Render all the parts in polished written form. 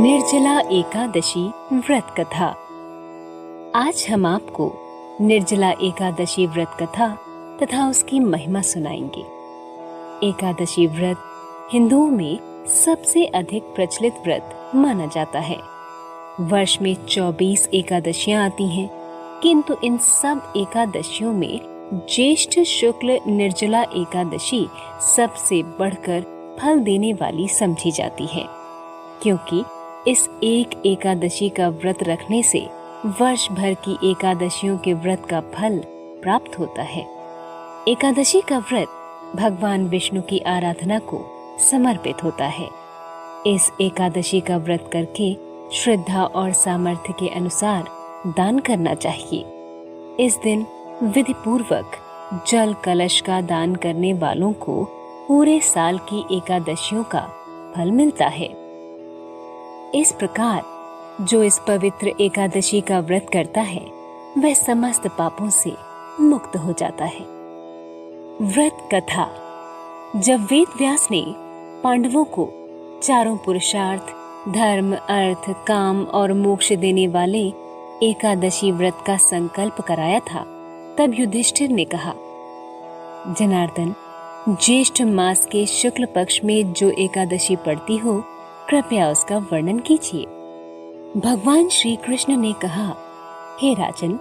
निर्जला एकादशी व्रत कथा। आज हम आपको निर्जला एकादशी व्रत कथा तथा उसकी महिमा सुनाएंगे। एकादशी व्रत हिंदुओं में सबसे अधिक प्रचलित व्रत माना जाता है। वर्ष में 24 एकादशियां आती हैं, किंतु इन सब एकादशियों में ज्येष्ठ शुक्ल निर्जला एकादशी सबसे बढ़कर फल देने वाली समझी जाती है, क्योंकि इस एक एकादशी का व्रत रखने से वर्ष भर की एकादशियों के व्रत का फल प्राप्त होता है। एकादशी का व्रत भगवान विष्णु की आराधना को समर्पित होता है। इस एकादशी का व्रत करके श्रद्धा और सामर्थ्य के अनुसार दान करना चाहिए। इस दिन विधि पूर्वक जल कलश का दान करने वालों को पूरे साल की एकादशियों का फल मिलता है। इस प्रकार जो इस पवित्र एकादशी का व्रत करता है वह समस्त पापों से मुक्त हो जाता है। व्रत कथा। जब वेद व्यास ने पांडवों को चारों पुरुषार्थ धर्म, अर्थ, काम और मोक्ष देने वाले एकादशी व्रत का संकल्प कराया था, तब युधिष्ठिर ने कहा, जनार्दन, ज्येष्ठ मास के शुक्ल पक्ष में जो एकादशी पड़ती हो, कृपया उसका वर्णन कीजिए। भगवान श्री कृष्ण ने कहा, हे राजन,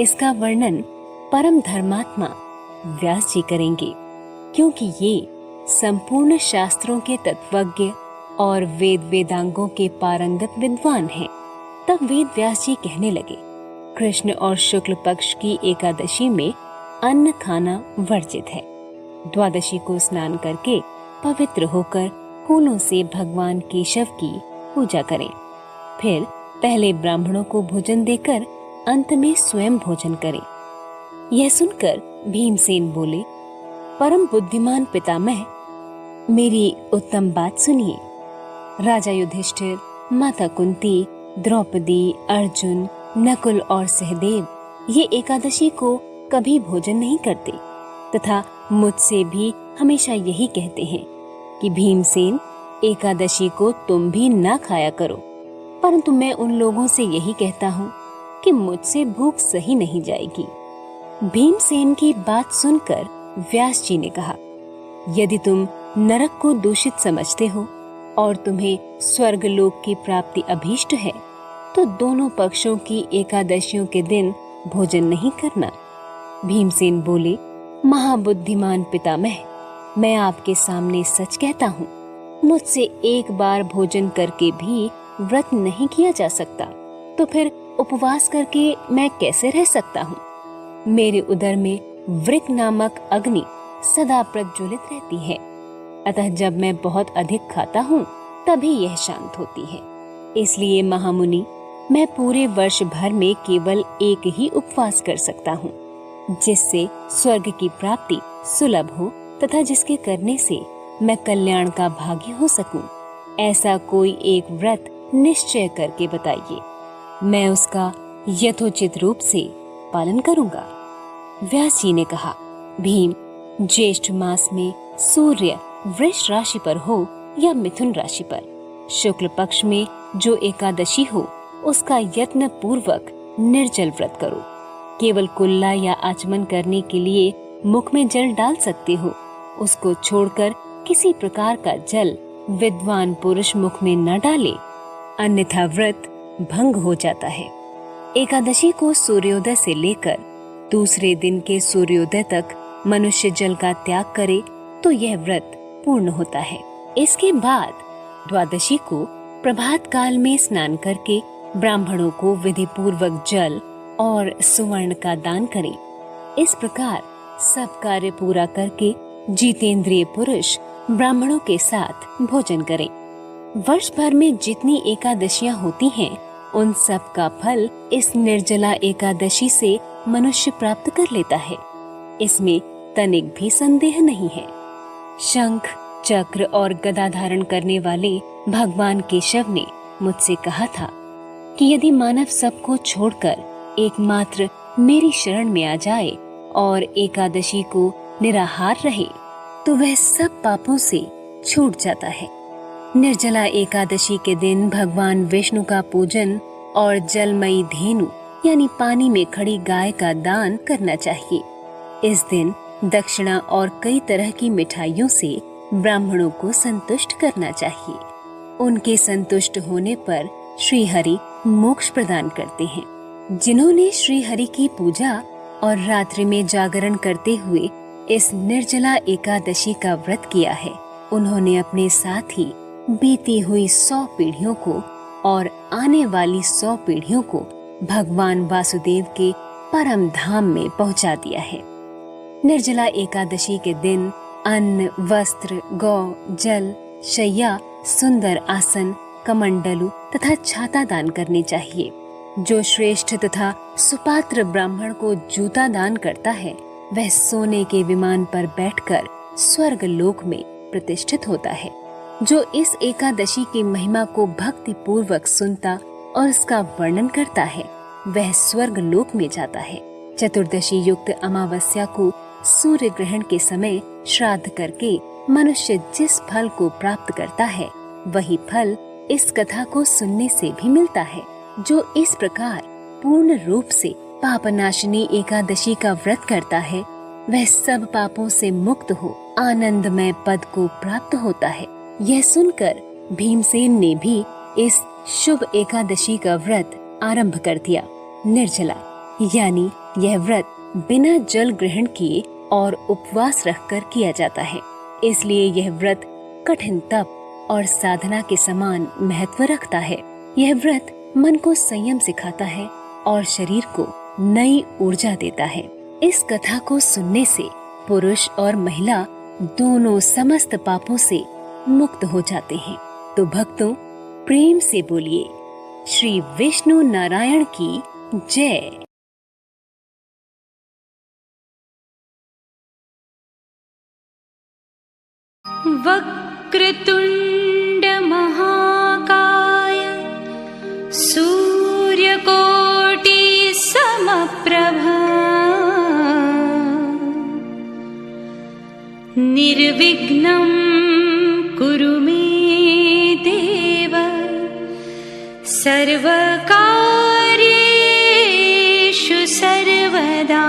इसका वर्णन परम धर्मात्मा व्यास जी करेंगे, क्योंकि ये संपूर्ण शास्त्रों के तत्वज्ञ और वेदांगों के पारंगत विद्वान हैं। तब वेद व्यास जी कहने लगे, कृष्ण और शुक्ल पक्ष की एकादशी में अन्न खाना वर्जित है। द्वादशी को स्नान करके पवित्र होकर फूलों से भगवान केशव की पूजा करें। फिर पहले ब्राह्मणों को भोजन देकर अंत में स्वयं भोजन करें। यह सुनकर भीमसेन बोले, परम बुद्धिमान पितामह, मेरी उत्तम बात सुनिए। राजा युधिष्ठिर, माता कुंती, द्रौपदी, अर्जुन, नकुल और सहदेव ये एकादशी को कभी भोजन नहीं करते तथा मुझसे भी हमेशा यही कहते हैं कि भीमसेन, एकादशी को तुम भी ना खाया करो। परंतु मैं उन लोगों से यही कहता हूँ कि मुझसे भूख सही नहीं जाएगी। भीमसेन की बात सुनकर व्यास जी ने कहा, यदि तुम नरक को दूषित समझते हो और तुम्हें स्वर्ग लोक की प्राप्ति अभीष्ट है, तो दोनों पक्षों की एकादशियों के दिन भोजन नहीं करना। भीमसेन बोले, महाबुद्धिमान पितामह, मैं आपके सामने सच कहता हूँ, मुझसे एक बार भोजन करके भी व्रत नहीं किया जा सकता, तो फिर उपवास करके मैं कैसे रह सकता हूँ? मेरे उदर में वृक नामक अग्नि सदा प्रज्वलित रहती है, अतः जब मैं बहुत अधिक खाता हूँ तभी यह शांत होती है। इसलिए महामुनि, मैं पूरे वर्ष भर में केवल एक ही उपवास कर सकता हूँ, जिससे स्वर्ग की प्राप्ति सुलभ हो तथा जिसके करने से मैं कल्याण का भागी हो सकूं। ऐसा कोई एक व्रत निश्चय करके बताइए, मैं उसका यथोचित रूप से पालन करूंगा। व्यास जी ने कहा, भीम, ज्येष्ठ मास में सूर्य वृष राशि पर हो या मिथुन राशि पर, शुक्ल पक्ष में जो एकादशी हो उसका यत्न पूर्वक निर्जल व्रत करो। केवल कुल्ला या आचमन करने के लिए मुख में जल डाल सकते हो, उसको छोड़कर किसी प्रकार का जल विद्वान पुरुष मुख में न डाले, अन्यथा व्रत भंग हो जाता है। एकादशी को सूर्योदय से लेकर दूसरे दिन के सूर्योदय तक मनुष्य जल का त्याग करे तो यह व्रत पूर्ण होता है। इसके बाद द्वादशी को प्रभात काल में स्नान करके ब्राह्मणों को विधि पूर्वक जल और सुवर्ण का दान करें। इस प्रकार सब कार्य पूरा करके जितेंद्रिय पुरुष ब्राह्मणों के साथ भोजन करें। वर्ष भर में जितनी एकादशियां होती हैं, उन सब का फल इस निर्जला एकादशी से मनुष्य प्राप्त कर लेता है। इसमें तनिक भी संदेह नहीं है। शंख, चक्र और गदा धारण करने वाले भगवान केशव ने मुझसे कहा था कि यदि मानव सबको छोड़कर एकमात्र मेरी शरण में आ जाए और एकादशी को निराहार रहे, तो वह सब पापों से छूट जाता है। निर्जला एकादशी के दिन भगवान विष्णु का पूजन और जलमयी धेनु यानी पानी में खड़ी गाय का दान करना चाहिए। इस दिन दक्षिणा और कई तरह की मिठाइयों से ब्राह्मणों को संतुष्ट करना चाहिए। उनके संतुष्ट होने पर श्री हरि मोक्ष प्रदान करते हैं। जिन्होंने श्री हरि की पूजा और रात्रि में जागरण करते हुए इस निर्जला एकादशी का व्रत किया है, उन्होंने अपने साथ ही बीती हुई 100 पीढ़ियों को और आने वाली 100 पीढ़ियों को भगवान वासुदेव के परम धाम में पहुंचा दिया है। निर्जला एकादशी के दिन अन्न, वस्त्र, गौ, जल, शैया, सुंदर आसन, कमंडलू तथा छाता दान करने चाहिए। जो श्रेष्ठ तथा सुपात्र ब्राह्मण को जूता दान करता है, वह सोने के विमान पर बैठकर स्वर्ग लोक में प्रतिष्ठित होता है। जो इस एकादशी की महिमा को भक्ति पूर्वक सुनता और उसका वर्णन करता है, वह स्वर्ग लोक में जाता है। चतुर्दशी युक्त अमावस्या को सूर्य ग्रहण के समय श्राद्ध करके मनुष्य जिस फल को प्राप्त करता है, वही फल इस कथा को सुनने से भी मिलता है। जो इस प्रकार पूर्ण रूप से पापनाशिनी एकादशी का व्रत करता है, वह सब पापों से मुक्त हो आनंदमय पद को प्राप्त होता है। यह सुनकर भीमसेन ने भी इस शुभ एकादशी का व्रत आरंभ कर दिया। निर्जला यानी यह व्रत बिना जल ग्रहण किए और उपवास रखकर किया जाता है, इसलिए यह व्रत कठिन तप और साधना के समान महत्व रखता है। यह व्रत मन को संयम सिखाता है और शरीर को नई ऊर्जा देता है। इस कथा को सुनने से पुरुष और महिला दोनों समस्त पापों से मुक्त हो जाते हैं। तो भक्तों, प्रेम से बोलिए श्री विष्णु नारायण की जय। वक्रतुंड महाकाय सूर्यकोटि समप्रभा निर्विघ्नं कुरु मे देव सर्वकार्येषु सर्वदा।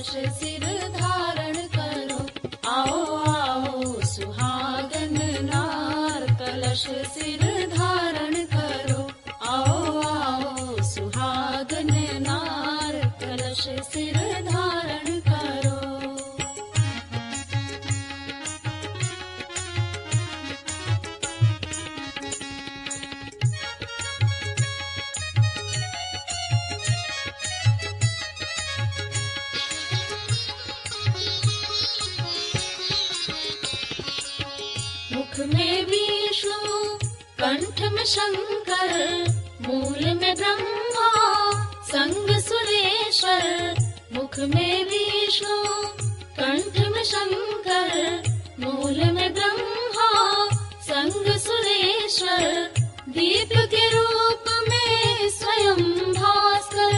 कलश सिर धारण करो। आओ आओ सुहागन नार कलश सिर धारण करो। आओ आओ सुहागन नार कलश सिर धारण करो। मुख में विष्णु कंठ में शंकर, मूल में ब्रह्मा संग सुरेश्वर। मुख में विष्णु कंठ में शंकर, मूल में ब्रह्मा संग सुरेश्वर। दीप के रूप में स्वयं भास्कर,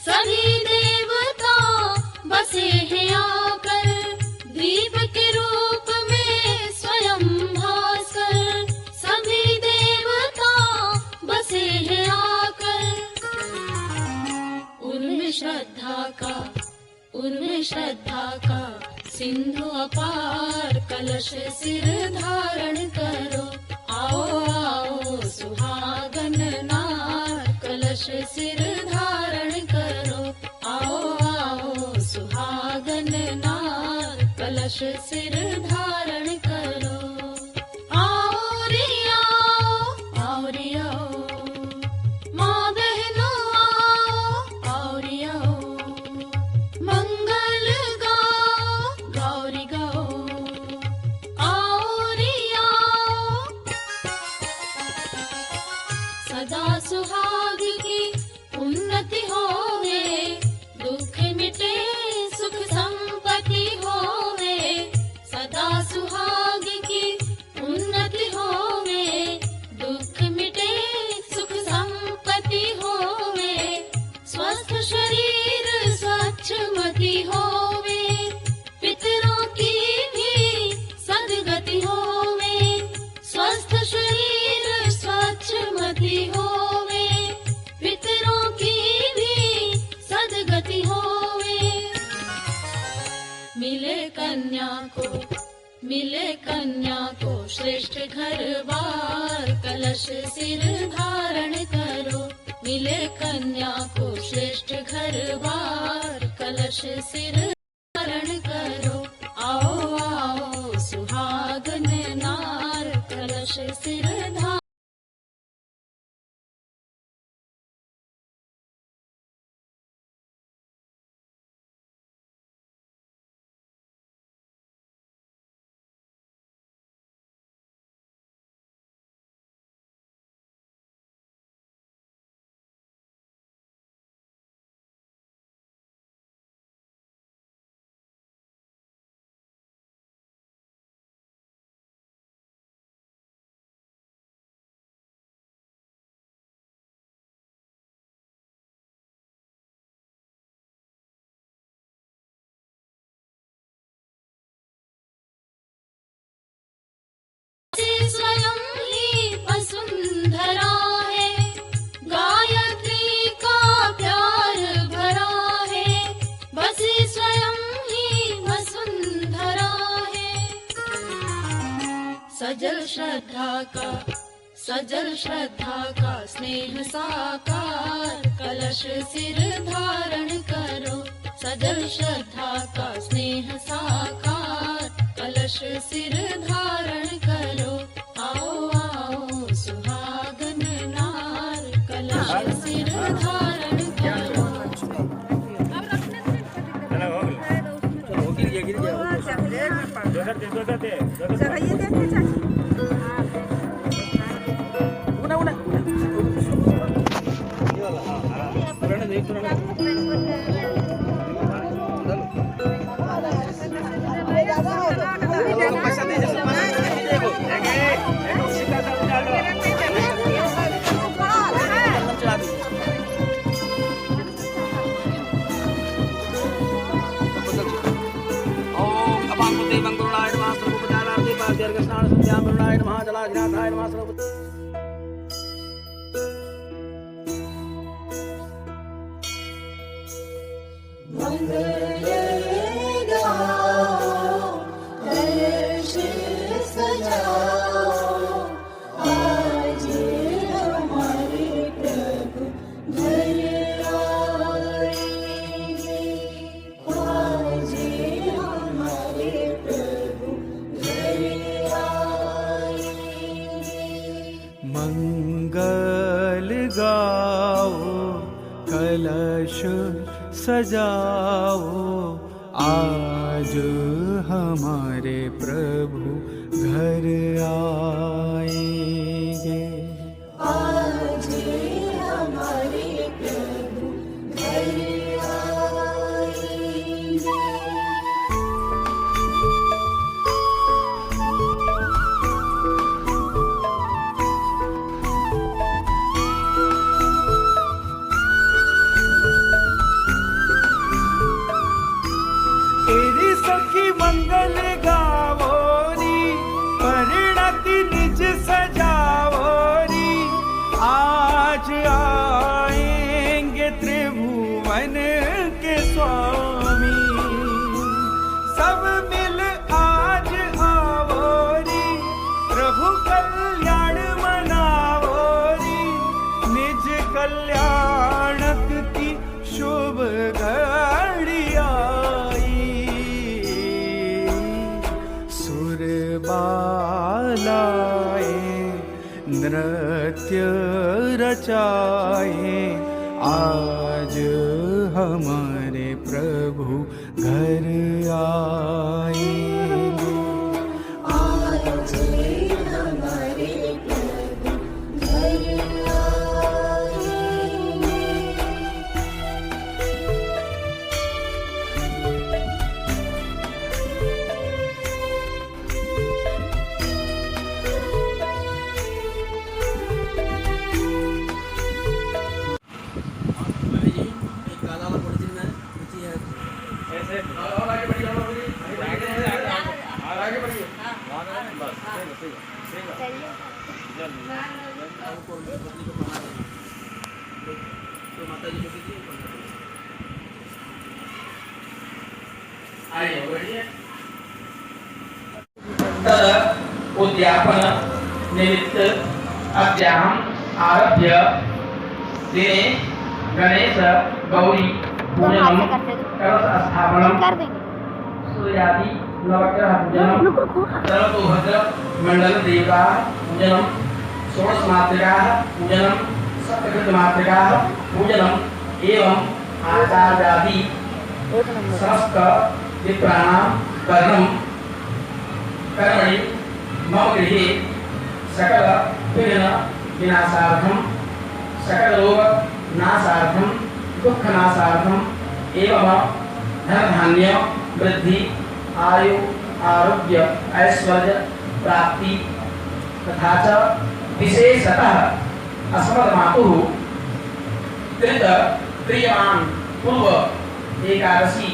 सभी देवता बसे हैं आकर। दीप के रूप में स्वयं भास्कर, सभी देवता बसे हैं आकर। उनमें श्रद्धा का सिंधु अपार, कलश सिर धारण करो। आओ आओ सुहागन नार कलश सिर धारण करो। आओ आओ सुहागन नार कलश सिर धारण करो। आओ रे आओ, माँ बहनों आओ रे आओ। मंगल गाओ गौरी गाओ। आओ रे आओ, सदा सुहाग की उन्नति होवे, दुख मिटे सुख संपत्ति होवे। सदा सुहाग की उन्नति होवे, दुख मिटे सुख संपत्ति होवे। स्वस्थ शरीर स्वच्छ मति होवे, पितरों की भी सद्गति होवे। स्वस्थ शरीर स्वच्छ मति होवे, पितरों की भी सद्गति होवे। मिले कन्या को श्रेष्ठ घर बार, कलश सिर धारण करो। मिले कन्या को श्रेष्ठ घर बार, कलश सिर धारण करो। आओ आओ सुहागन नार कलश सिर धारण। स्वयं ही वसुंधरा है, गायत्री का प्यार भरा है। बसी स्वयं ही वसुंधरा है। सजल श्रद्धा का स्नेह साकार, कलश सिर धारण करो। सजल श्रद्धा का स्नेह साकार, कलश सिर धारण करो। आओ आओ सुहागन नार कलश सिर धारण करो। मंगल सजाओ, आज हमारे प्रभु घर आएंगे। आज हमारे प्रभु घर आएंगे। तेरी सखी मंगल गावोरी, परिणति निज सजावोरी, आज आएंगे त्रिभुवन के स्वामी। सब मिल आज आवोरी, प्रभु कल्याण मनावोरी, निज कल्याणक की शुभ घड़ी आई। सुर बालाए नृत्य रचाए, आज हमारे प्रभु घर आएंगे। आज हमारे प्रभु घर आएंगे। उद्यापन निमित्त अद्याहम् आरभ्य दिने गणेश गौरी पूजनम कलश स्थापनम सूर्यादि नवग्रह पूजनम सर्वतोभद्र मंडल देवता पूजनम षोडश मातृका पूजनम सप्तकृत मातृका पूजनम एवं आचार्यादि समस्त विप्राणां कर्म कर्मणि मम गृहे सकल विघ्न विनाशार्थं सकल रोग नाशार्थं दुख नाशार्थं एवं धन धान्य वृद्धि आयु आरोग्य ऐश्वर्य प्राप्ति तथा च विशेषतः अस्मद्मातुः कृत क्रियमाण पूर्व एकादशी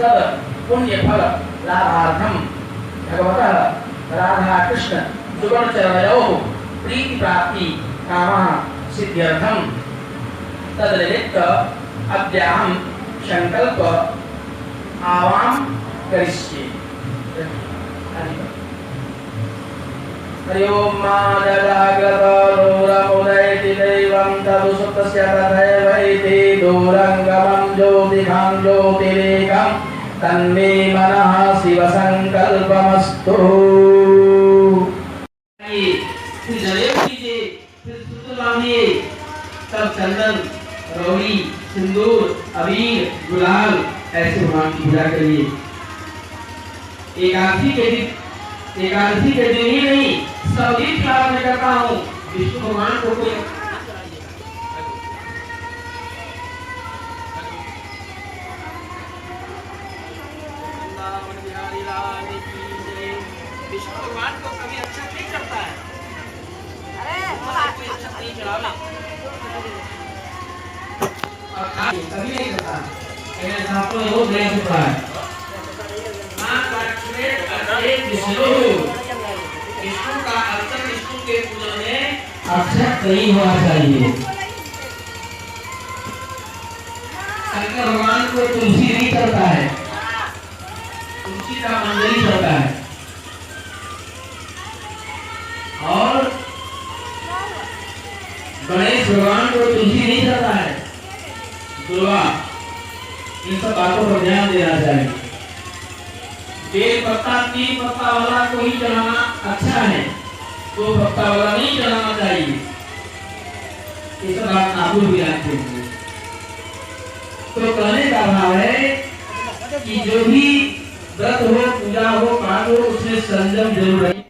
तद पुण्यफल लाभार्थं भगवतः राधा कृष्ण जुगल चरणयोः प्रीति प्राप्ति कामः सिद्ध्यर्थं तदनिमित्त अद्याहं संकल्प आवाहन करिष्ये। हरि ओम माजाग्रतोरमुदैति दैवं तदुसुप्तस्य तथैवैति दूरङ्गमं ज्योतिघं ज्योतिरेकं तन्मे मनः शिवसङ्कल्पमस्तु। फिर जलेब कीजिए, फिर सूत्र बांधिए, तब चंदन रौली सिंदूर अबीर गुलाल ऐसे भगवान की पूजा करिए। एकादशी के दिन ही नहीं सब दिन प्रार्थना करता हूँ विष्णु भगवान को कोई विष्णु भगवान को कभी अच्छा नहीं करता है। नहीं चढ़ाना कभी नहीं करता ऐसा तो रोज नहीं होता है। विष्णु का अर्चन विष्णु के पूजन में अक्षत नहीं होना चाहिए। शंकर भगवान को तुलसी नहीं चढ़ता है, तुलसी का मंजरी चढ़ता है। और गणेश भगवान को तुलसी नहीं चढ़ता है, दुर्वा। इन सब बातों पर ध्यान देना चाहिए। बेल पत्ता 3 पत्ता वाला को ही चढ़ाना अच्छा है, 2 पत्ता वाला नहीं चढ़ाना चाहिए। ये सब बात आप भी जानते हैं। तो कहने का भाव है कि जो भी व्रत हो, पूजा हो, पाठ हो, उसमें संयम जरूर रहे।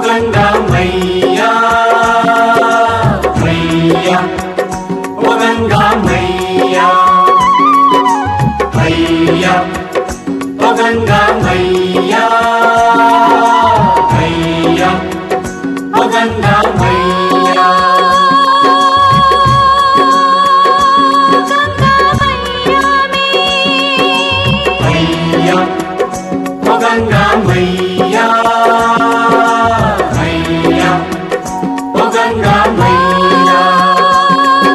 गंगा मैया मैया ओ गंगा मैया मैया ओ गंगा मैया मैया ओ गंगा मैया मैया ओ गंगा मैया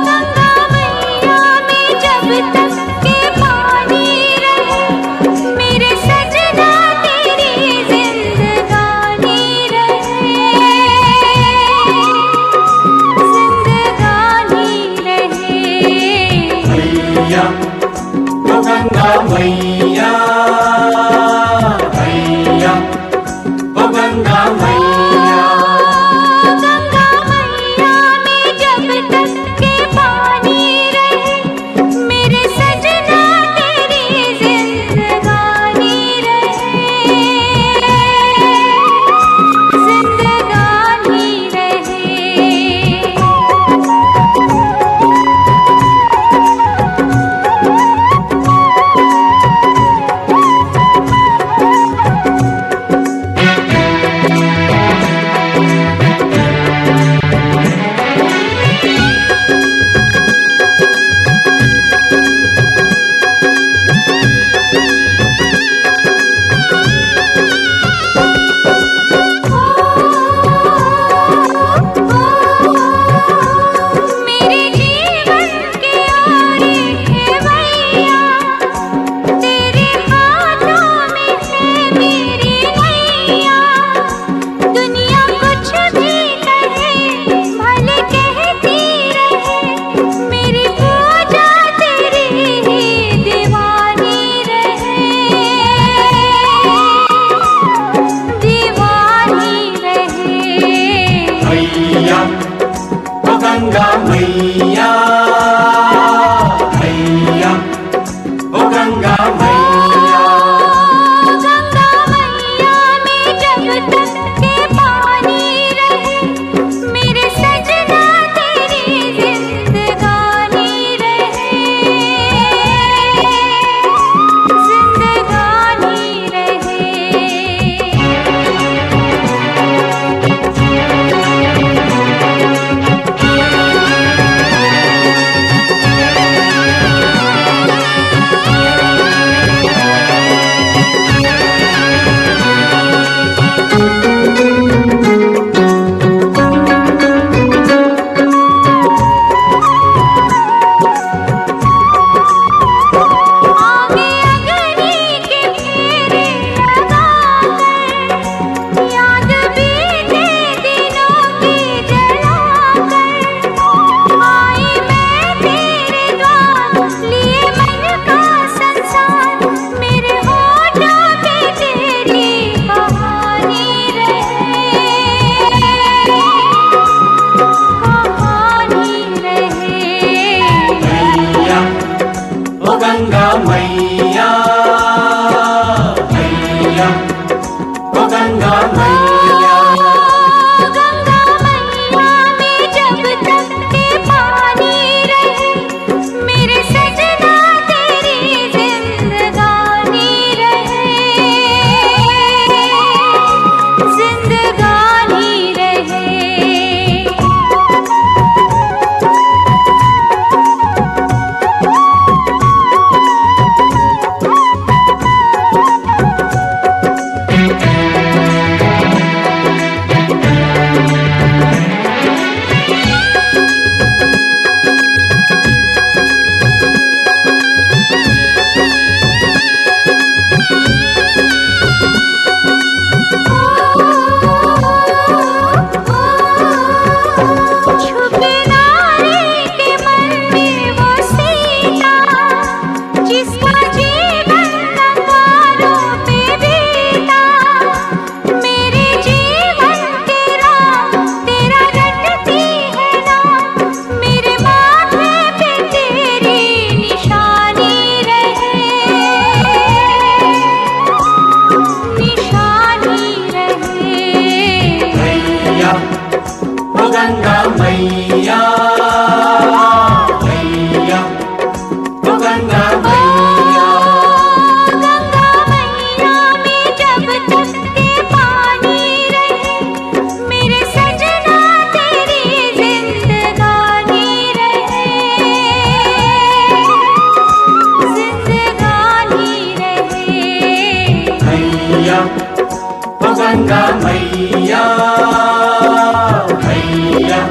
गंगा मैया में जब तक के पानी रहे मेरे सजना तेरी जिंदगानी रहे मैया ओ गंगा मैया मैया ओ गंगा मैया गंगा मैया मैया ओ गंगा मैया में जब तक के पानी रहे मेरे सजना तेरी जिंदगानी रहे गंगा मैया मैया ओ गंगा मैया में जब तक के गंगा मैया मैया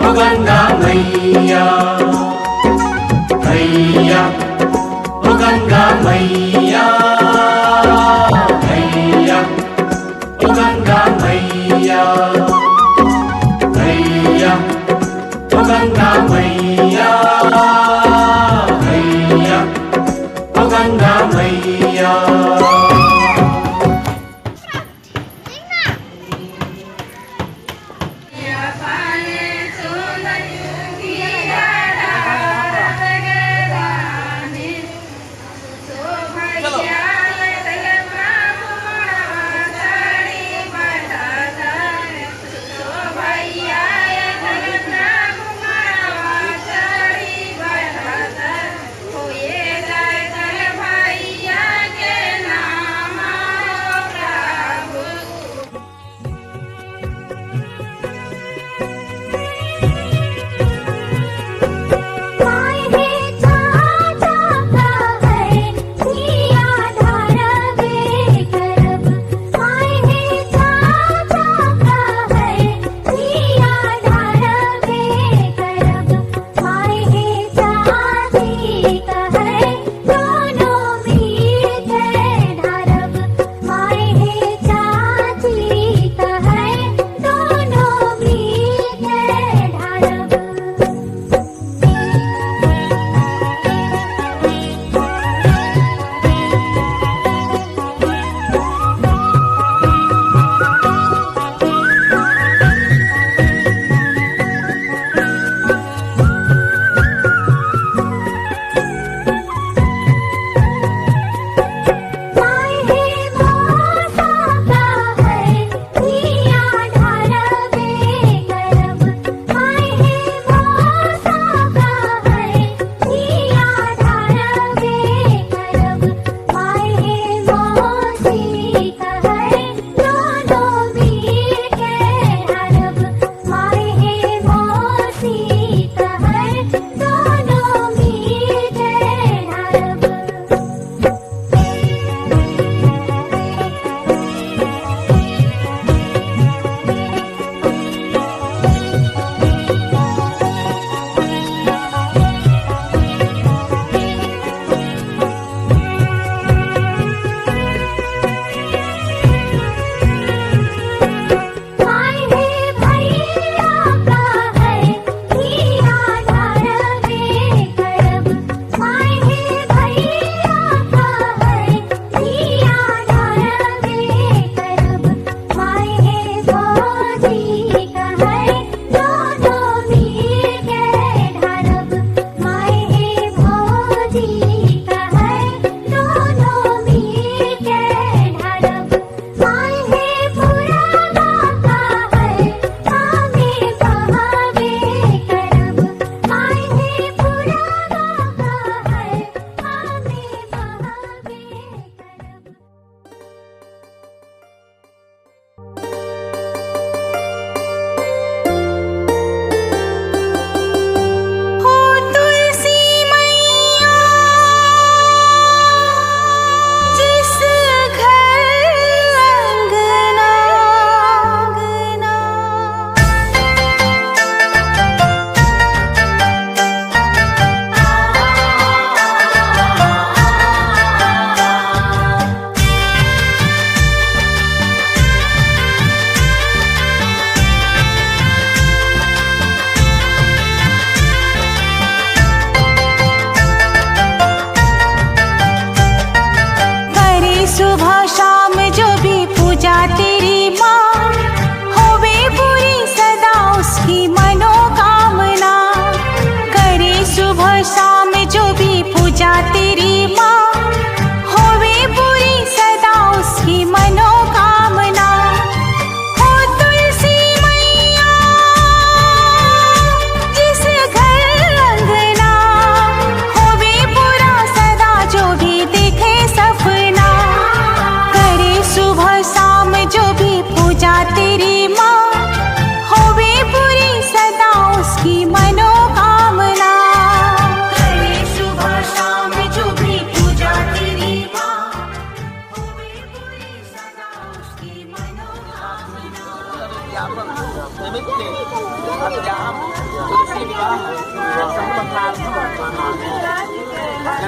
ओ गंगा मैया मैया ओ गंगा मैया मैया ओ गंगा मैया मैया ओ गंगा मैया मैया ओ गंगा मैया चलो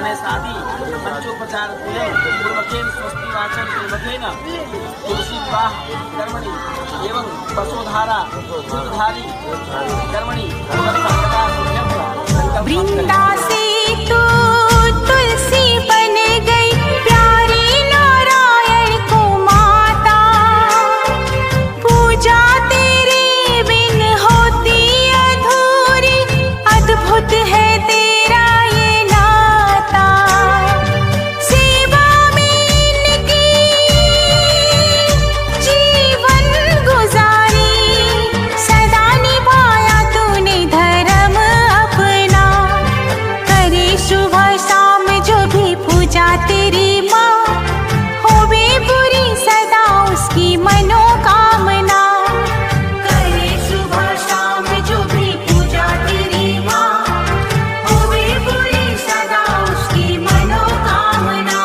गणेशादि पंचोपचार पूजन पूर्वकेन स्वस्ति वाचन पूर्वकेन तुलसी विवाह कर्मणि एवं वसुधारा दूधधारी कर्मणि वृंदा से तू तुलसी बन गई प्यारी नारायण को माता। पूजा तेरे बिन होती अधूरी, अद्भुत है तेरा ये नाता। सेवा में इनकी जीवन गुजारी, सदा निभाया तूने धर्म अपना। करे सुबह शाम जो भी पूजा तेरी माँ, होवे बुरी सदा उसकी मनोकामना। करे सुबह शाम जो भी पूजा तेरी माँ, होवे बुरी सदा उसकी मनोकामना।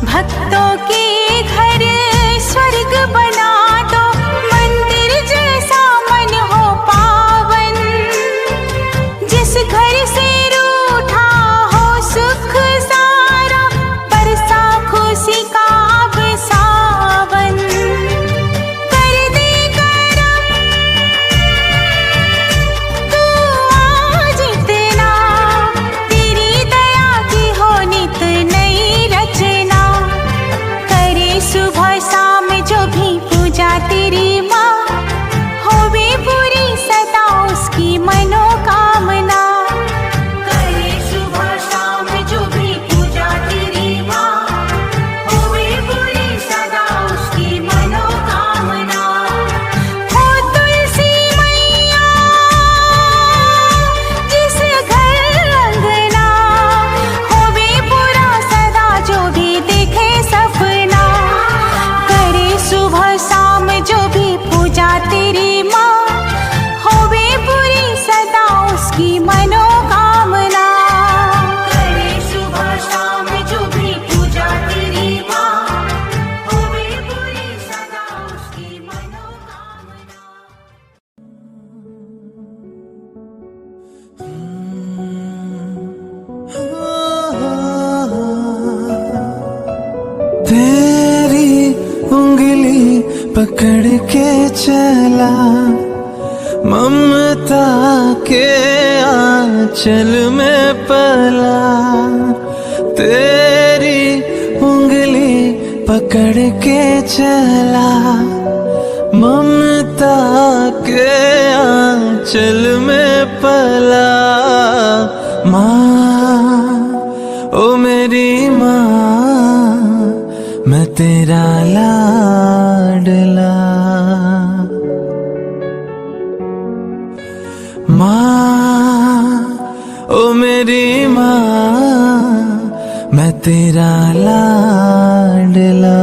भक्तों के घर स्वर्ग बना दो, मंदिर जैसा मन हो पावन। जिस घर से रूठा हो सुख सारा, बरसा खुशी का अब सावन। कर दे करम तू आज इतना, तेरी दया की हो नित नई रचना। करे सुबह शाम जो भी पूजा तेरी माँ, होवे पूरी सदा उसकी मनोकामना। करे सुबह शाम जो भी पूजा तेरी माँ, होवे पूरी सदा उसकी मनोकामना। हो तुलसी मैया जिस घर अंगना, होवे पूरा सदा जो भी देखे सपना। करे सुबह शाम जो भी पूजा तेरी माँ, होवे पूरी सदा उसकी मनोकामना। करे सुबह शाम जो भी पूजा तेरी माँ, होवे पूरी सदा उसकी मनोकामना। तेरी उंगली पकड़ के चला, ममता के आंचल में पला। तेरी उंगली पकड़ के चला, ममता के आंचल में पला। माँ ओ मेरी माँ, मैं तेरा लाडला। माँ ओ मेरी माँ, मैं तेरा लाडला।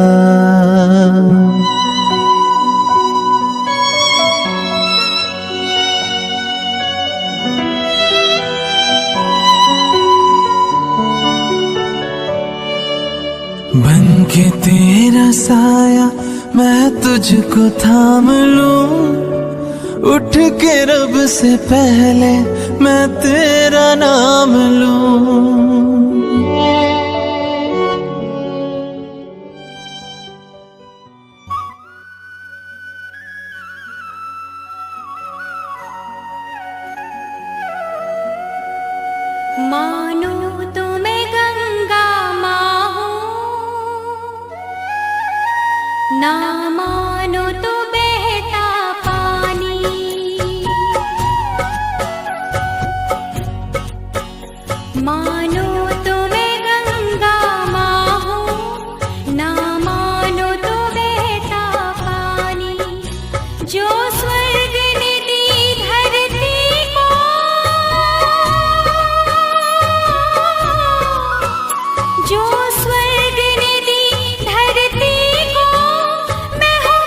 बन के तेरा साया मैं तुझको थाम लूं, उठ के रब से पहले मैं तेरा नाम लूं। मानो तो मैं गंगा माँ हूँ, ना मानो तो बहता पानी। मानो तो मैं गंगा माँ हूँ, ना मानो तो बहता पानी। जो स्वर्ग ने दी धरती को, जो स्वर्ग ने दी धरती को, मैं हूँ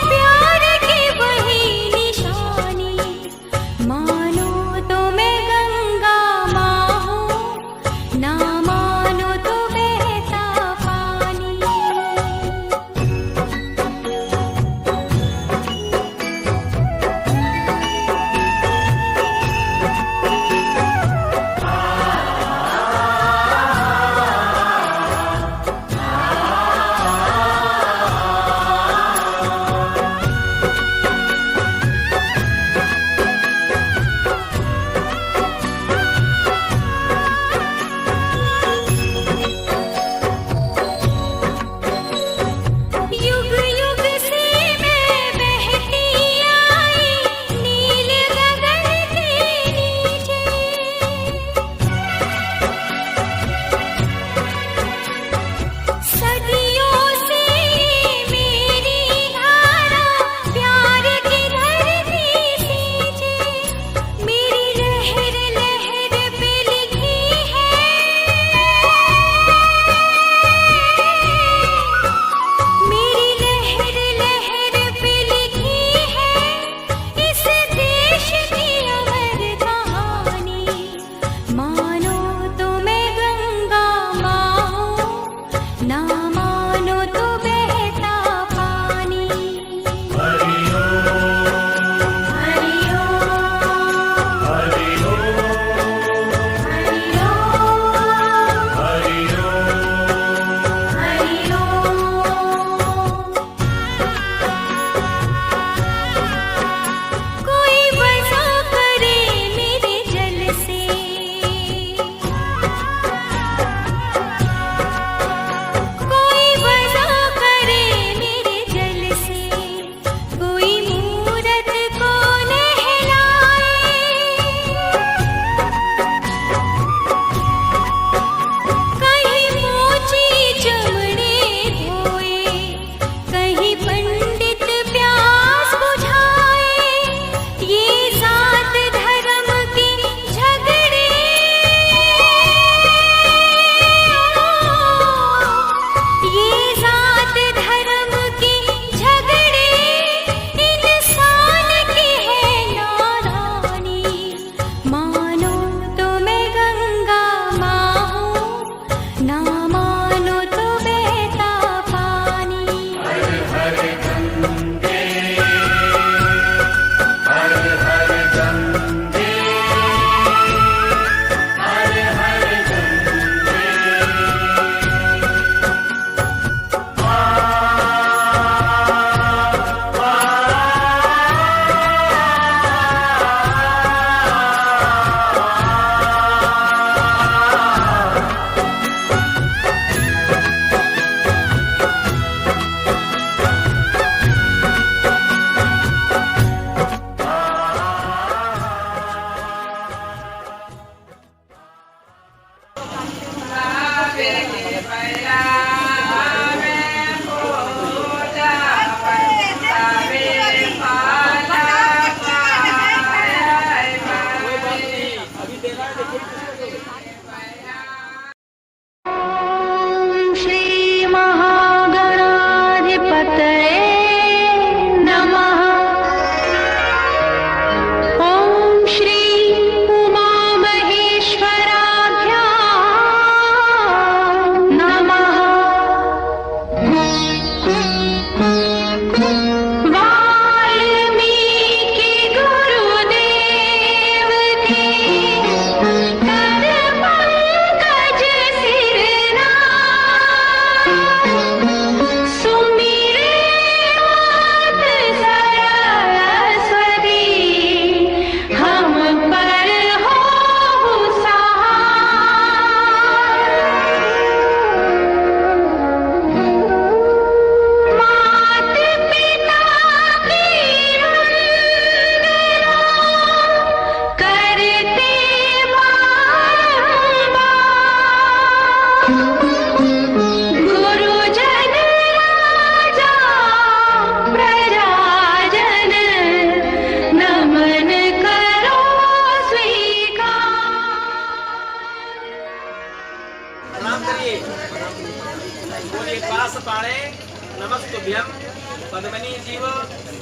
पद्मनी जीव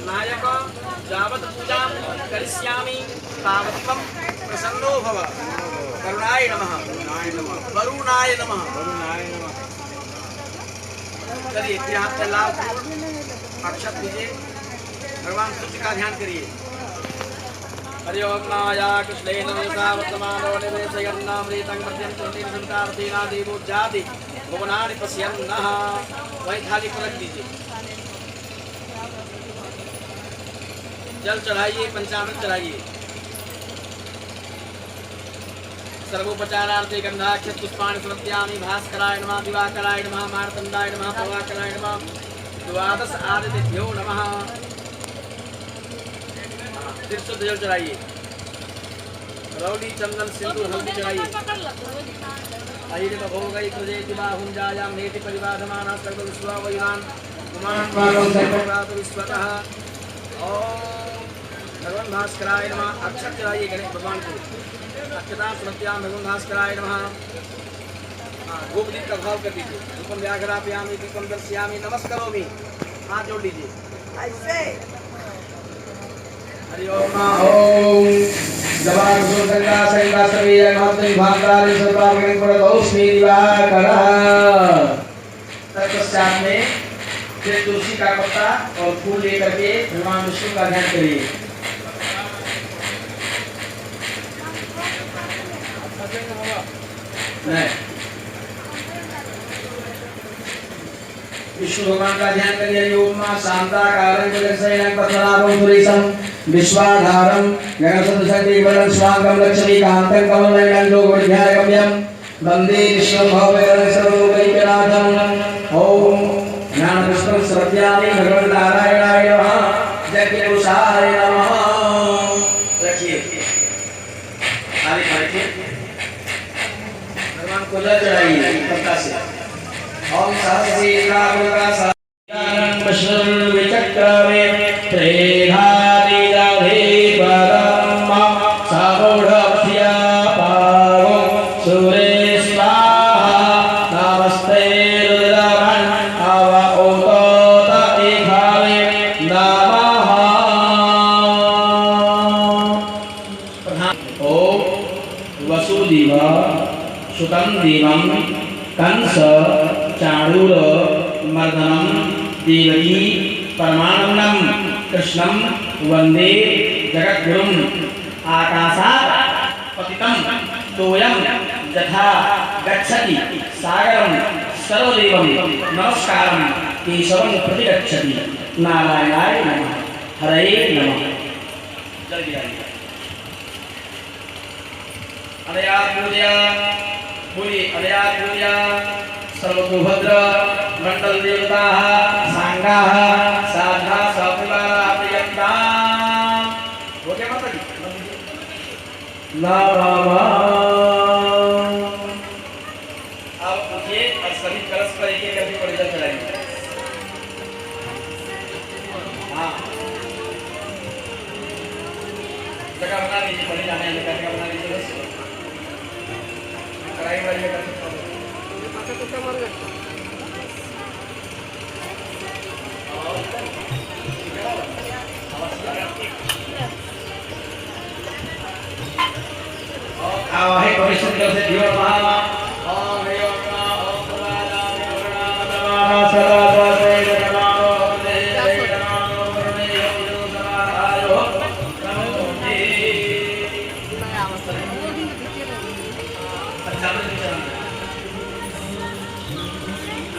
नायक यावत् पूजां करिष्यामि तावत् त्वं प्रसन्नो भव। करुणाय नमः, वरुणाय नमः। चलिए फिर हाथ से लाभ अक्षत दीजिए, भगवान सूर्य का ध्यान करिए। हरि ओम माया कृष्णेन मनसा वर्तमानो निवेशयन्नामृतं मध्यं चोटिं संतार्थीना देवो जाति भुवनानि पश्यन्नः। वही थाली पर रख दीजिए। जल चढ़ाइए, पंचामृत चढ़ाइए। सर्वोपचारार्थे गंधाक्षत पुष्पाणि समर्पयामि। भास्कराय नमः, दिवाकराय नमः, मार्तंडाय नमः, प्रभाकराय नमः, द्वादश आदित्यभ्यो नमः। तीर्थों जल चढ़ाइए। रौली चंदन सिंदूर हल्दी चढ़ाइए। अहिर भोगई प्रजे दिवाहुं जायां नेति परिवाधमाना सर्व विश्वावयुनां कुमारं वागं सर्वव्रात विश्वतः। ओम भगवान भास्कराय नमः। अक्षत चढ़ाइए गणेश भगवान को। अक्षता समर्पयामि भगवान भास्कराय नमः। गोपदीप का भाव कर दीजिए। रूपम व्याघ्रापयामि दीपम दर्शयामि नमस्करोमि। हाथ जोड़ लीजिए ऐसे। हरि ओम ओम जवान सुरगंगा संगा सभी महत्व भागदारी सर्वाग्नि पड़ोस्मी दिवाकर। तत्पश्चात में फिर तुलसी का पत्ता और फूल लेकर के भगवान विष्णु का ध्यान करिए। विष्णु भगवान का ध्यान करिए। ओम शांताकारं जगत्सैनं पद्मनाभं सुरेशं विश्वाधारं गणसदसंकीर्णं स्वांगं लक्ष्मीकान्तं कमलनयनं योगविद्यागम्यं वन्दे विष्णुं भवभयहरं सर्वलोकैकनाथं। ओम ज्ञानपुष्पं समर्पयामि भगवन् नारायणाय नमः, जगदीशाय नमः। रखिए थाली रखिए। भगवान को जल चढ़ाइए पत्ता से। ओम सहस्रीकाग्रं पश्यन् विचक्रमे त्रेधादिदधे परम सामूढभ्या पावो सूरे स्वाहा नमस्ते रुद्रमन् अव ओतोत एखावे नमः। ओम वसुदेव सुतं देवं कंस चाणूर मर्दनम देवकी परमानंदम कृष्णं वंदे जगद्गुरुं। आकाशात् पतितं तोयं यथा गच्छति सागरं सर्वदेवं नमस्कारं केशवं प्रतिगच्छति। नारायणाय नमः, हरे नमः। जल गिराइए। अनया पूजया बोलिए अनया पूजया सर्वभद्र मंडल देवता सांगा साधा सपिवारा प्रियंता। हो गया माता जी नामा। अब उठिए और सभी कलश पर एक एक करके परिजन चढ़ाएंगे। हाँ जगह बना लीजिए, बड़ी जाने जगह बना लीजिए। बस कराई वाली कर सकते हो। आवाहे परिषद से दियो महा ओम हे ओम ओम प्रभादा प्रणाम सर्वते नमो दे नमो वरुणे यो समायो नमो दे। अच्छा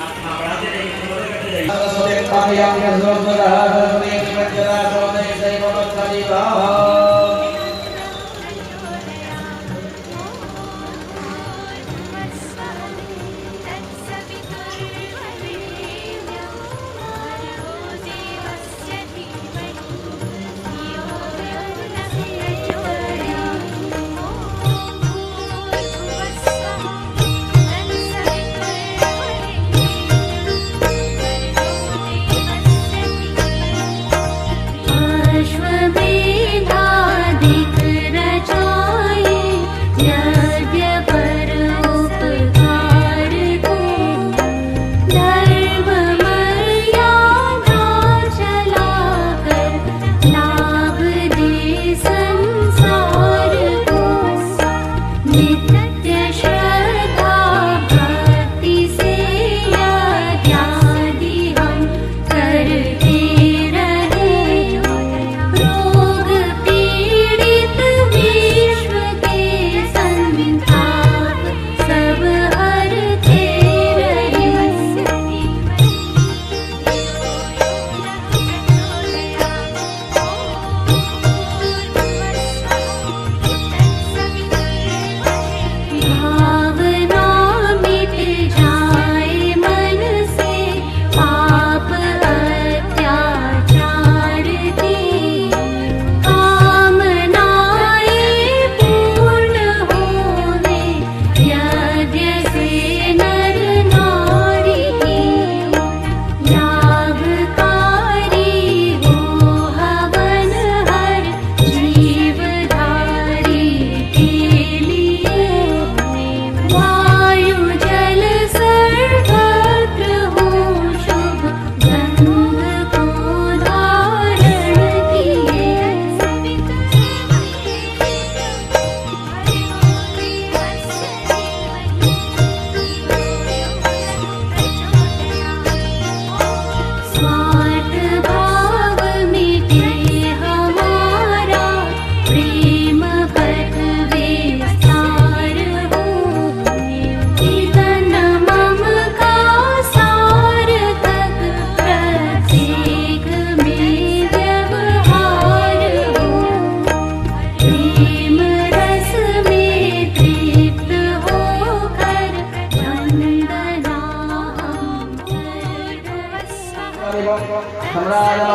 आप बढ़ाते रहिए, करते रहिए। सरस्वती पाठयाम के जोरदार सरस्वती पंचरा सोते से भगवती का Thank you.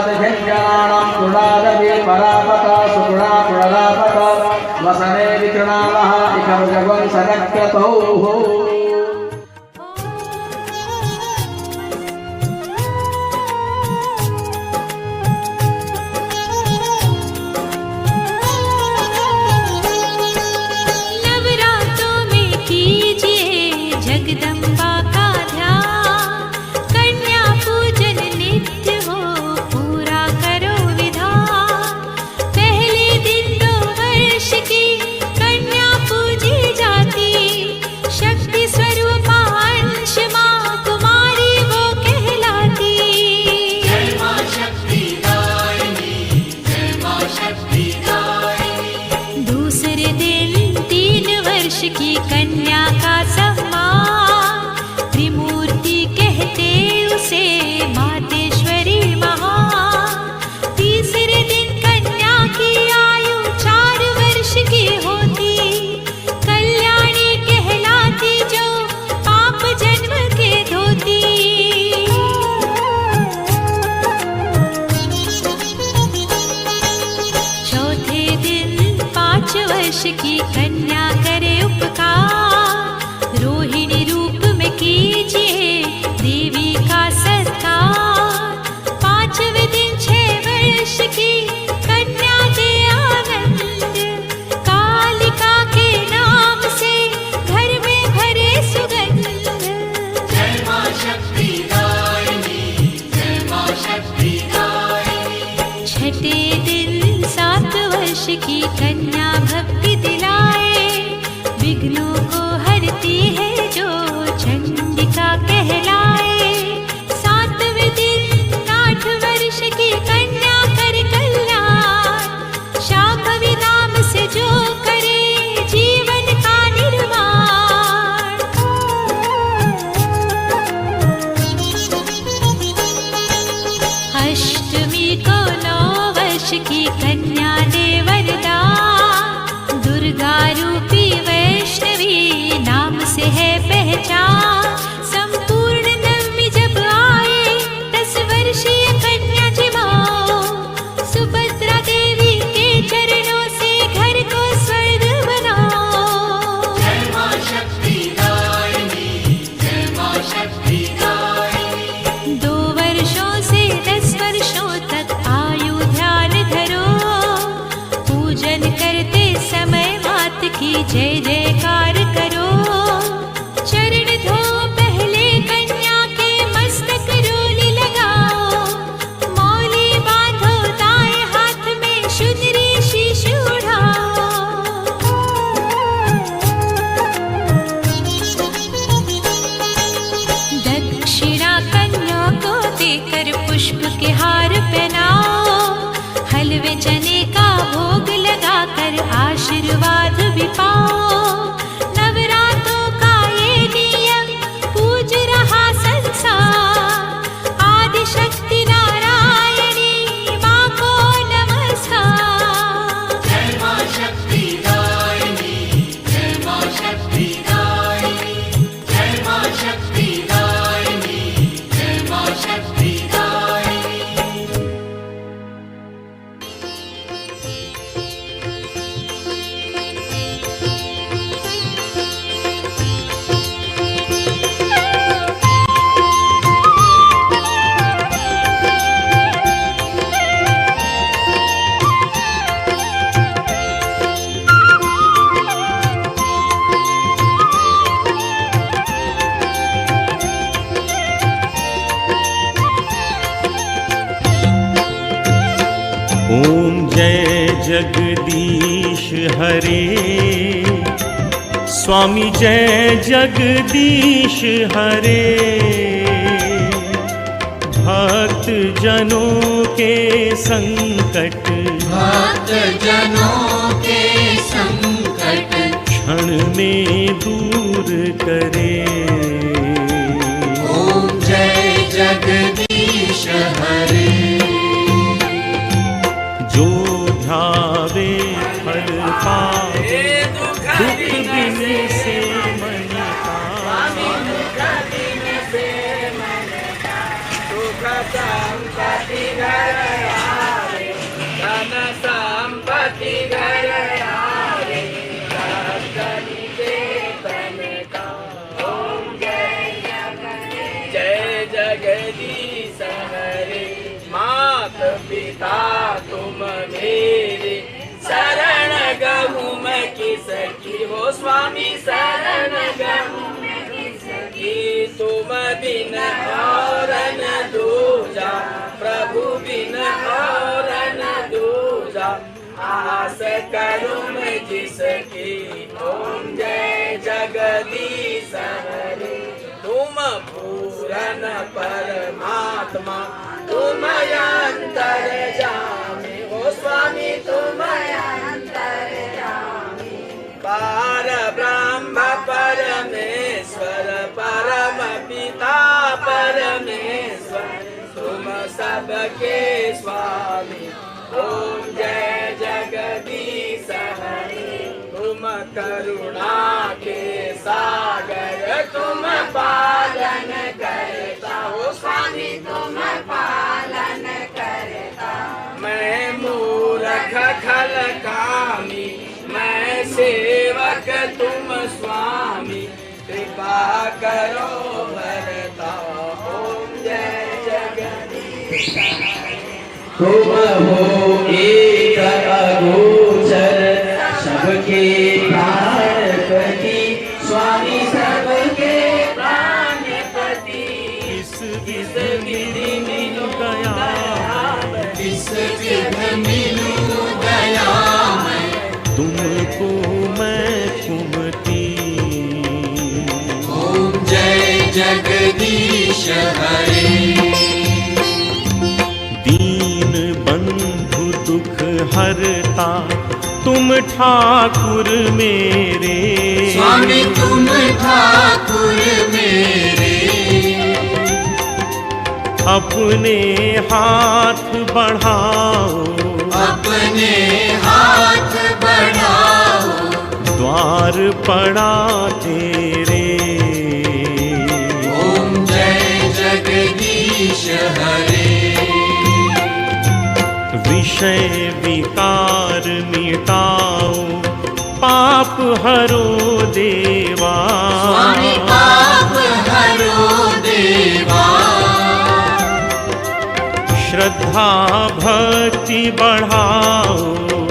सुरादिभिज्ञानां सुरादपि परापत सुगुणा प्रदापत वसने विकृणामः इकं जगं सदक्यतौ नवरात्रों में कीजिए जगदम्बा का ध्यान, कन्या पूजन नित्य हो पूरा करो विधान। पहले दिन 2 वर्ष की कन्या पूजी जाती, शक्ति स्वरूपा अंश माँ कुमारी वो कहलाती। जय मां शक्ति दायिनी, जय मां शक्ति दायिनी। दूसरे दिन 3 वर्ष की कन्या का सम्मान, त्रिमूर्ति कहते उसे मातेश्वरी महान। तीसरे दिन कन्या की आयु 4 वर्ष की होती, कल्याणी कहलाती जो पाप जन्म के धोती। चौथे दिन 5 वर्ष की कन्या करे उपकार, रोहिणी रूप में कीजिए देवी का सत्कार। 5वें दिन 6 वर्ष की कन्या दे आनंद, कालिका के नाम से घर में भरे सुगंध। जय मां शक्ति दायिनी, जय मां शक्ति दायिनी। छठे दिन 7 वर्ष की कन्या भक्ति दिलाए, विघ्नों को हरती है जो चंडिका कहलाए। 7वें दिन 8 वर्ष की कन्या कर कल्याण, शांभवी नाम से जो करे जीवन का निर्माण। अष्टमी को 9 वर्ष की कन्या दे वरदान, दुर्गा रूपी वैष्णवी नाम से है पहचान। संपूर्ण नवमी जब आए 10 वर्षीय कन्या जमाओ, सुभद्रा देवी के चरणों से घर को स्वर्ग बनाओ। जय मां शक्ति दायिनी, जय मां शक्ति दायिनी। 2 वर्षों से 10 वर्षों तक आयु ध्यान धरो, पूजन करते समय मात की जय जयकार करो। चरण धो पहले कन्या के मस्तक रोली लगाओ, मौली बांधो दाएं हाथ में शुद्री शीश उठाओ। दक्षिणा कन्या को देकर पुष्प के हार पहनाओ, हलवे चने का भोग लगाकर आशीर्वाद भी पाओ। नवरात्रों का ये नियम पूज रहा संसार, आदि शक्ति नारायणी माँ को नमस्कार। जय मां शक्ति दायिनी, जय मां शक्ति दायिनी। जय मां शक्ति दायिनी, जय मां शक्ति दायिनी। ओम जय जगदीश हरे, स्वामी जय जगदीश हरे। भक्त जनों के संकट, भक्त जनों के संकट क्षण में दूर करे। ओम जय जगदीश हरे। जो ध्यावे फल पावे, दुख बिन से मन पावे। पिता तुम मेरे, शरण गहूँ मैं किसकी हो स्वामी, शरण गहूँ मैं किसकी, तुम बिन और न दूजा, प्रभु बिन और न दूजा, आस करूँ मैं जिसकी, ओम जय जगदीश हरे। तुम पूरन परमात्मा, तुम अंतर्यामी हो स्वामी, तुम अंतर्यामी, पार ब्रह्म परमेश्वर, परम पिता परमेश्वर, तुम सबके स्वामी, ओम जय जगदीश हरे। तुम करुणा के सागर, तुम पालन करता हो स्वामी, तुम पालन करता। मैं मूर्ख खल कामी, मैं सेवक तुम स्वामी, कृपा करो भरता, ओम जय जगदीश हरे। तुम हो एक अगोचर, सबके प्राणपति, स्वामी सबके प्राणपति, इस विधि मिलु गया, इस विधि मिलू दयामय, तुमको मैं कुमति। ओम जय जगदीश हरे। दीन बंधु दुख हरता, तुम ठाकुर मेरे, स्वामी तुम ठाकुर मेरे, अपने हाथ बढ़ाओ, अपने हाथ बढ़ाओ, द्वार पड़ा तेरे। ओम जय जगदीश हरे। विषय विकार मिटाओ, पाप हरो देवा, स्वामी पाप हरो देवा, श्रद्धा भक्ति बढ़ाओ,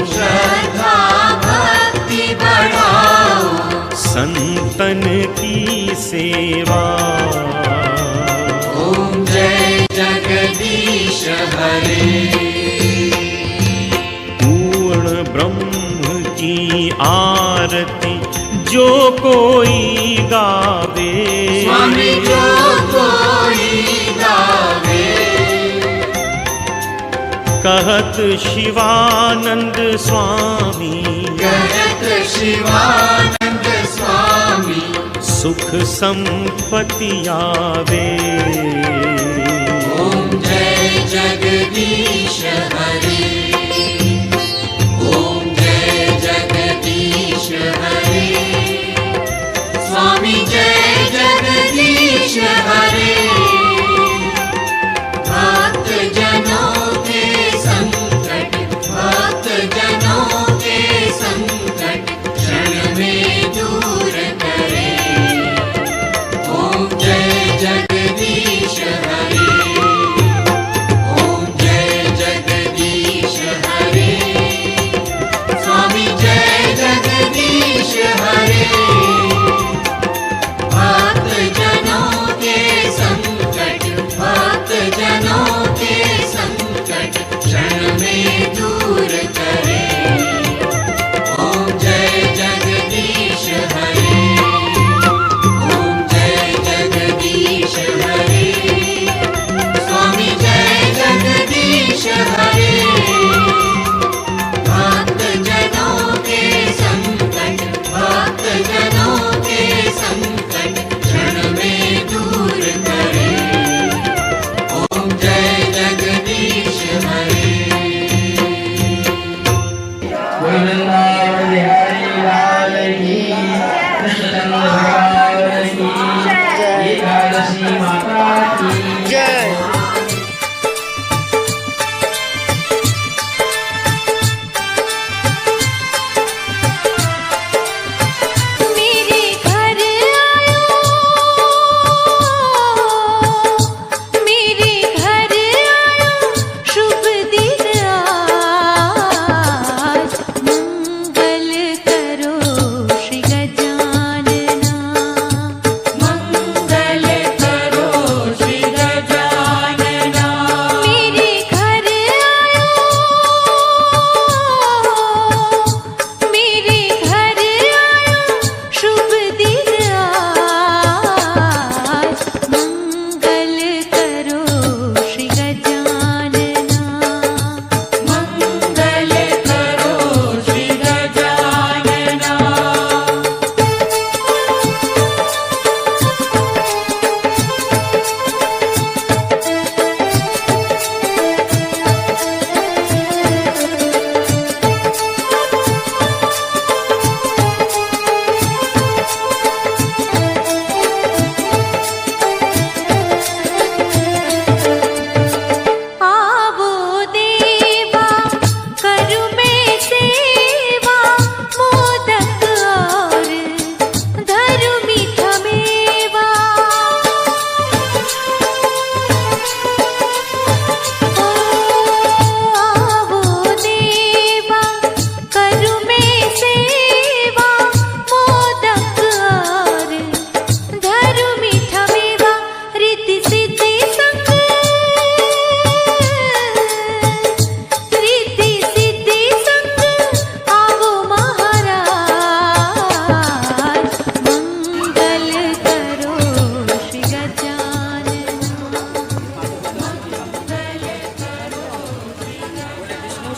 श्रद्धा भक्ति बढ़ाओ, संतन की सेवा। ओम जय जगदीश हरे। पूर्ण ब्रह्म की आरती जो कोई गावे, स्वामी जो कोई गावे, कहत शिवानंद स्वामी, कहत शिवानंद स्वामी, सुख संपत्ति आवे। ओम जय जगदीश हरे। ओम जय जगदीश हरे। स्वामी जय जगदीश हरे। भक्त जनों के संकट, भक्त जनों के संकट क्षण में दूर करे। ओम जय जगदीश हरे। ओम जय जगदीश हरे। स्वामी जय जगदीश हरे। भक्त जनों के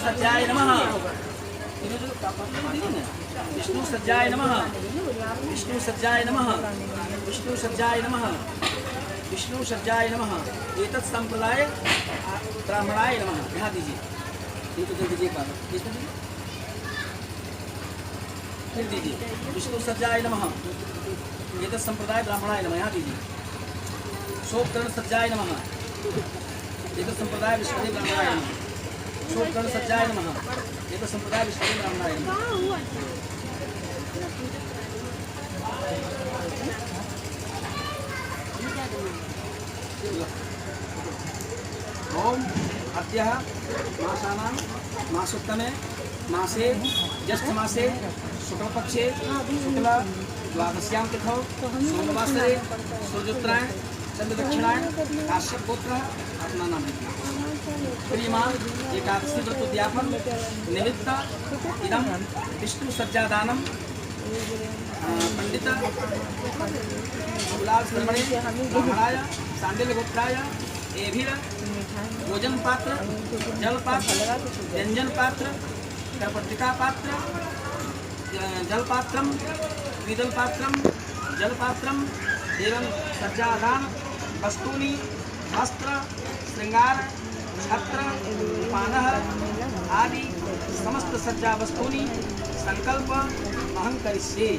सज्जाय नमः। विष्णु सज्जाय नमः। विष्णु सज्जाय नमः। विष्णु सज्जाय नमः। विष्णु सज्जाय नमः। एतत् संप्रदाय ब्राह्मणाय नमः। यहाँ दीजिए, ये तो दीजिए एक बार, इसमें दीजिए, फिर दीजिए। विष्णु सज्जाय नमः। एतत् संप्रदाय ब्राह्मणाय नमः। यहाँ दीजिए। शोभकर्ण सज्जाय नमः। एतत् संप्रदाय विष्णुदेव ब्राह्मणाय नमः। शोभकर्ण सज्जाय नमः। एतत् संप्रदाय विष्णुदेव ब्राह्मणाय नमः। ओम अद्यः मासानां मासोत्तमे मासे ज्येष्ठमासे शुक्लपक्षे शुक्ल द्वादश्यां तिथौ सोमवासरे सूर्योत्तरायण चंद्रदक्षिणायण काश्यप गोत्र अपना नाम प्रियमान एकादशी व्रतोद्यापन निमित्त इदं विष्णु सज्जादानं पंडित गुलाल श्रमणे ब्राह्मणाय सांडिल्य गोत्राय एभिर भोजन पात्र, जल पात्र, व्यंजन पात्र, करपट्टिका पात्र, जल पात्रम, द्विदल पात्रम, जल पात्रम एवं सज्जादान वस्तूनि वस्त्र श्रृंगार छत्र पानः आदि समस्त सज्जा वस्तूनि संकल्प अहं करिष्ये।